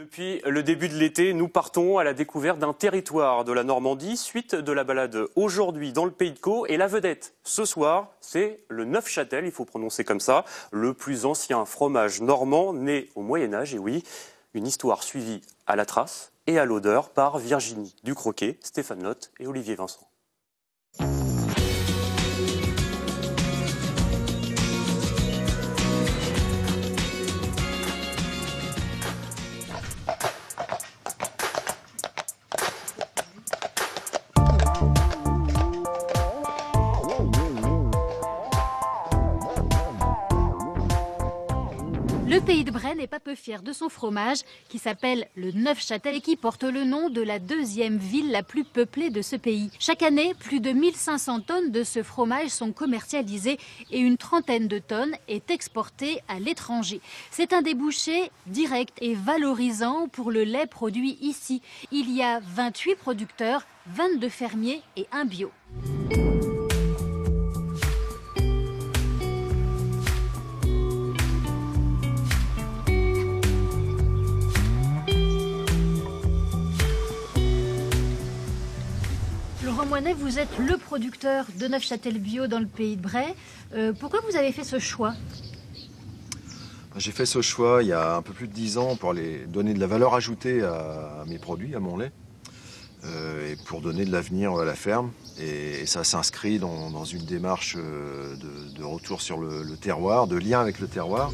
Depuis le début de l'été, nous partons à la découverte d'un territoire de la Normandie, suite de la balade aujourd'hui dans le Pays de Caux. Et la vedette ce soir, c'est le Neufchâtel, il faut prononcer comme ça, le plus ancien fromage normand né au Moyen-Âge. Et oui, une histoire suivie à la trace et à l'odeur par Virginie Ducroquet, Stéphane Lotte et Olivier Vincent. Le Pays de Bray n'est pas peu fier de son fromage qui s'appelle le Neufchâtel et qui porte le nom de la deuxième ville la plus peuplée de ce pays. Chaque année, plus de 1500 tonnes de ce fromage sont commercialisées et une trentaine de tonnes est exportée à l'étranger. C'est un débouché direct et valorisant pour le lait produit ici. Il y a 28 producteurs, 22 fermiers et un bio. Laurent Moinet, vous êtes le producteur de Neufchâtel bio dans le Pays de Bray. Pourquoi vous avez fait ce choix? J'ai fait ce choix il y a un peu plus de 10 ans pour aller donner de la valeur ajoutée à mes produits, à mon lait, et pour donner de l'avenir à la ferme. Et ça s'inscrit dans une démarche de retour sur le terroir, de lien avec le terroir.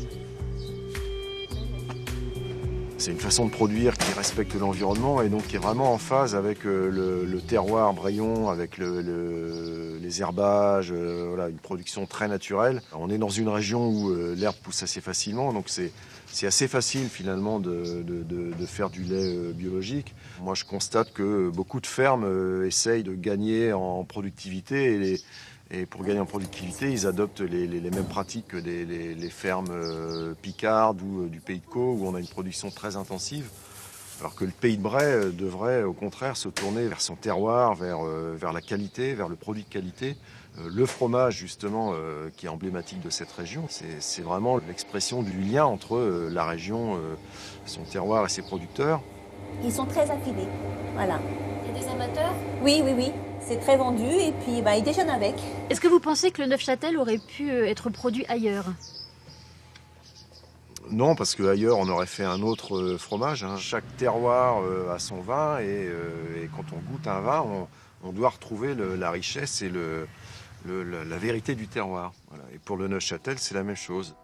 C'est une façon de produire qui respecte l'environnement et donc qui est vraiment en phase avec le terroir braillon, avec les herbages, voilà, une production très naturelle. On est dans une région où l'herbe pousse assez facilement, donc c'est assez facile finalement de faire du lait biologique. Moi je constate que beaucoup de fermes essayent de gagner en productivité et pour gagner en productivité, ils adoptent les mêmes pratiques que les fermes picardes ou du Pays de Caux, où on a une production très intensive. Alors que le Pays de Bray devrait au contraire se tourner vers son terroir, vers la qualité, vers le produit de qualité. Le fromage justement qui est emblématique de cette région, c'est vraiment l'expression du lien entre la région, son terroir et ses producteurs. Ils sont très affinés, voilà. Il y a des amateurs? Oui. C'est très vendu et puis ils déjeunent avec. Est-ce que vous pensez que le Neufchâtel aurait pu être produit ailleurs? Non, parce qu'ailleurs on aurait fait un autre fromage. Chaque terroir a son vin et quand on goûte un vin, on doit retrouver la richesse et la vérité du terroir. Voilà. Et pour le Neufchâtel, c'est la même chose.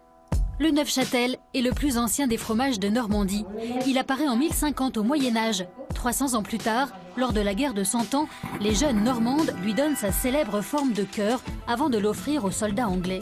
Le Neufchâtel est le plus ancien des fromages de Normandie. Il apparaît en 1050 au Moyen-Âge. 300 ans plus tard, lors de la guerre de 100 ans, les jeunes Normandes lui donnent sa célèbre forme de cœur avant de l'offrir aux soldats anglais.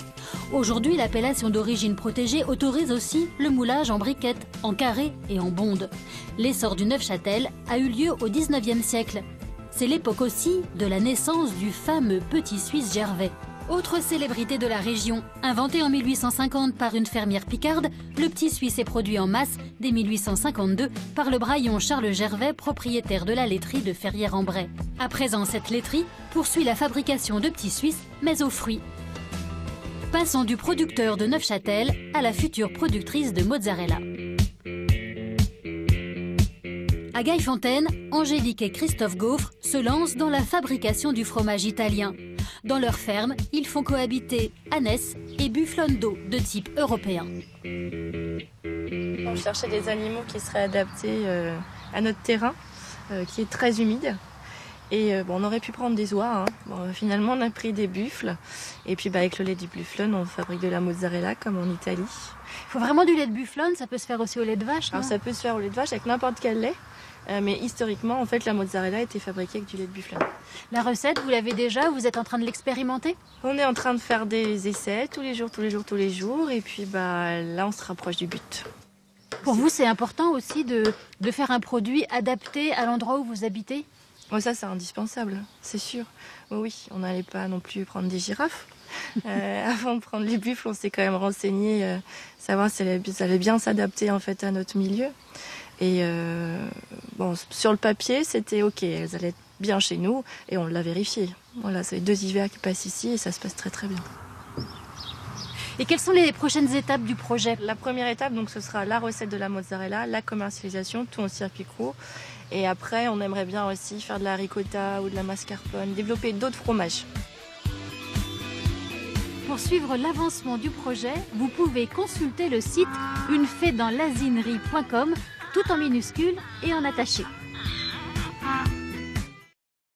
Aujourd'hui, l'appellation d'origine protégée autorise aussi le moulage en briquettes, en carré et en bonde. L'essor du Neufchâtel a eu lieu au 19e siècle. C'est l'époque aussi de la naissance du fameux petit Suisse Gervais. Autre célébrité de la région, inventé en 1850 par une fermière picarde, le petit Suisse est produit en masse dès 1852 par le braillon Charles Gervais, propriétaire de la laiterie de Ferrières-en-Bray. À présent, cette laiterie poursuit la fabrication de petits Suisses, mais aux fruits. Passons du producteur de Neufchâtel à la future productrice de mozzarella. À Gaillefontaine, Angélique et Christophe Gaufre se lancent dans la fabrication du fromage italien. Dans leur ferme, ils font cohabiter ânesse et bufflone d'eau de type européen. On cherchait des animaux qui seraient adaptés à notre terrain, qui est très humide. Et on aurait pu prendre des oies. Finalement, on a pris des buffles. Et puis avec le lait du bufflone, on fabrique de la mozzarella comme en Italie. Il faut vraiment du lait de bufflone, ça peut se faire aussi au lait de vache, non? Alors, ça peut se faire au lait de vache avec n'importe quel lait. Mais historiquement, en fait, la mozzarella a été fabriquée avec du lait de bufflone. La recette, vous l'avez déjà? Vous êtes en train de l'expérimenter? On est en train de faire des essais tous les jours. Et puis là, on se rapproche du but. Pour vous, c'est important aussi de faire un produit adapté à l'endroit où vous habitez? Ça, c'est indispensable, c'est sûr. Oui, on n'allait pas non plus prendre des girafes. Avant de prendre les buffles, on s'est quand même renseigné, savoir si ça allait bien s'adapter en fait à notre milieu. Et sur le papier, c'était OK, elles allaient être bien chez nous et on l'a vérifié. Voilà, ça fait 2 hivers qui passent ici et ça se passe très très bien. Et quelles sont les prochaines étapes du projet? La première étape, donc, ce sera la recette de la mozzarella, la commercialisation, tout en circuit court. Et après, on aimerait bien aussi faire de la ricotta ou de la mascarpone, développer d'autres fromages. Pour suivre l'avancement du projet, vous pouvez consulter le site unefaidanslazinerie.com, tout en minuscules et en attaché.